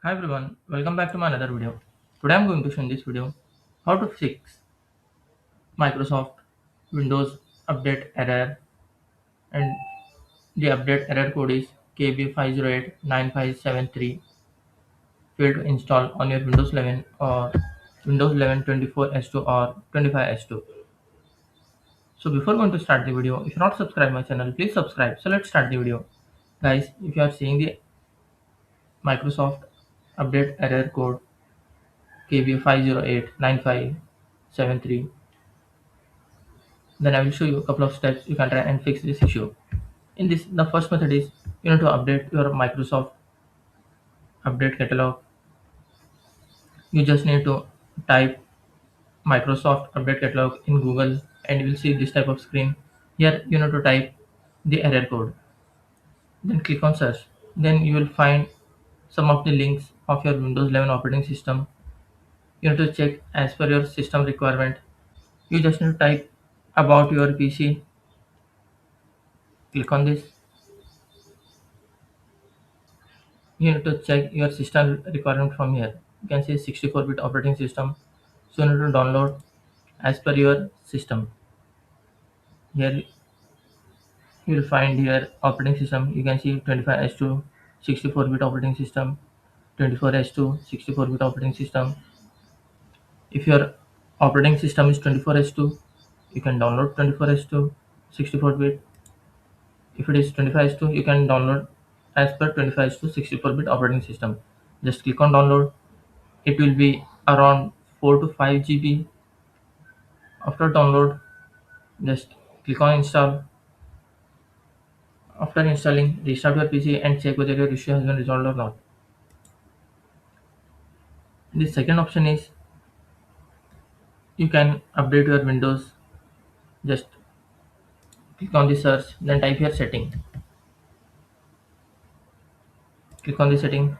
Hi everyone, welcome back to my another video. Today I'm going to show in this video how to fix Microsoft Windows update error, and the update error code is KB5089573. Failed to install on your Windows 11 or Windows 11 24S2 or 25S2. So before going to start the video, if you're not subscribed my channel, please subscribe. So let's start the video. Guys, if you are seeing the Microsoft update error code KB5089573, then I will show you a couple of steps you can try and fix this issue. In this, the first method is you need to update your Microsoft update catalog. You just need to type Microsoft update catalog in Google and you will see this type of screen. Here you need to type the error code. Then click on search. Then you will find some of the links of your Windows 11 operating system. You need to check as per your system requirement. You just need to type about your PC. Click on this. You need to check your system requirement from here. You can see 64-bit operating system. So you need to download as per your system. Here you will find here operating system. You can see 25S2 64-bit operating system, 24S2 64-bit operating system. If your operating system is 24S2, you can download 24S2 64-bit. If it is 25S2, you can download as per 25S2 64-bit operating system. Just click on download. It will be around 4 to 5 GB. After download, just click on install. After installing, restart your PC and check whether your issue has been resolved or not. The second option is you can update your Windows. Just click on the search, then type your setting. Click on the setting,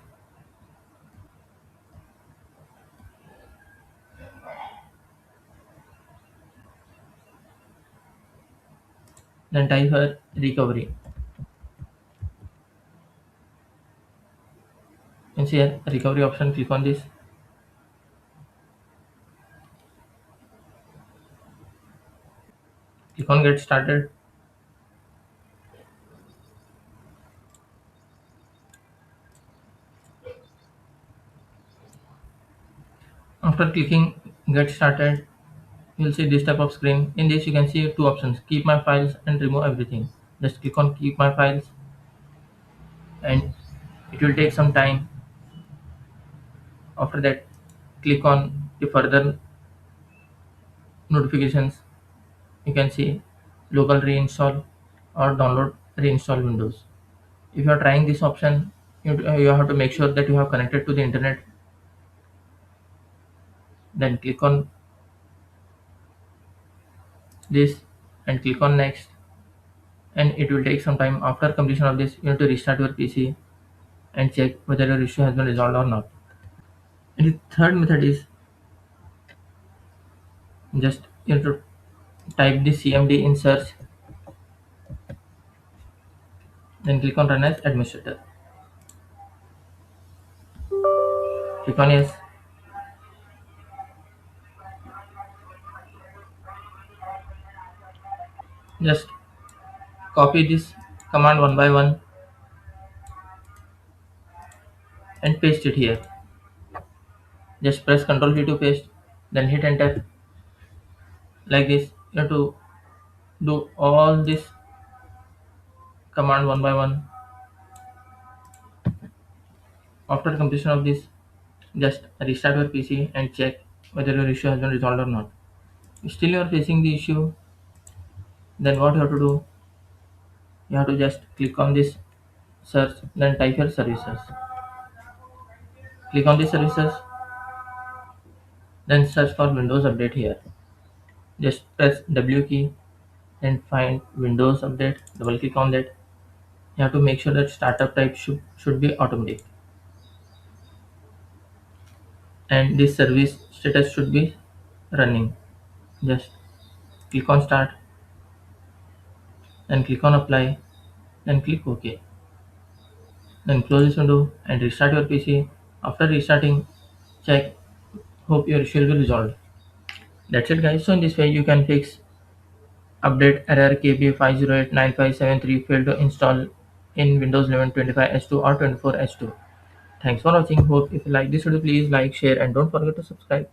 then type here recovery. You can see here recovery option. Click on this. Click on get started. After clicking get started, you will see this type of screen. In this, you can see two options: keep my files and remove everything. Just click on keep my files, and it will take some time. After that, click on the further notifications. You can see local reinstall or download reinstall Windows. If you are trying this option, you have to make sure that you have connected to the internet. Then click on this and click on next, and it will take some time. After completion of this, you need to restart your PC and check whether your issue has been resolved or not. And the third method is just you have to type the CMD in search, then click on run as administrator. Click on yes. Just copy this command one by one and paste it here. Just press Ctrl V to paste, then hit enter. Like this, you have to do all this command one by one. After completion of this, just restart your PC and check whether your issue has been resolved or not. Still you are facing the issue, then what you have to do? You have to just click on this search, then type your services. Click on the services, then search for Windows Update here. Just press W key and find Windows Update. Double click on that. You have to make sure that startup type should be automatic, and this service status should be running. Just click on start, then click on apply, then click OK. Then close this window and restart your PC. After restarting, check. Hope your issue will be resolved. That's it, guys. So in this way, you can fix update error KB5089573 failed to install in Windows 11 25H2 or 24H2. Thanks for watching. Hope if you like this video, please like, share, and don't forget to subscribe.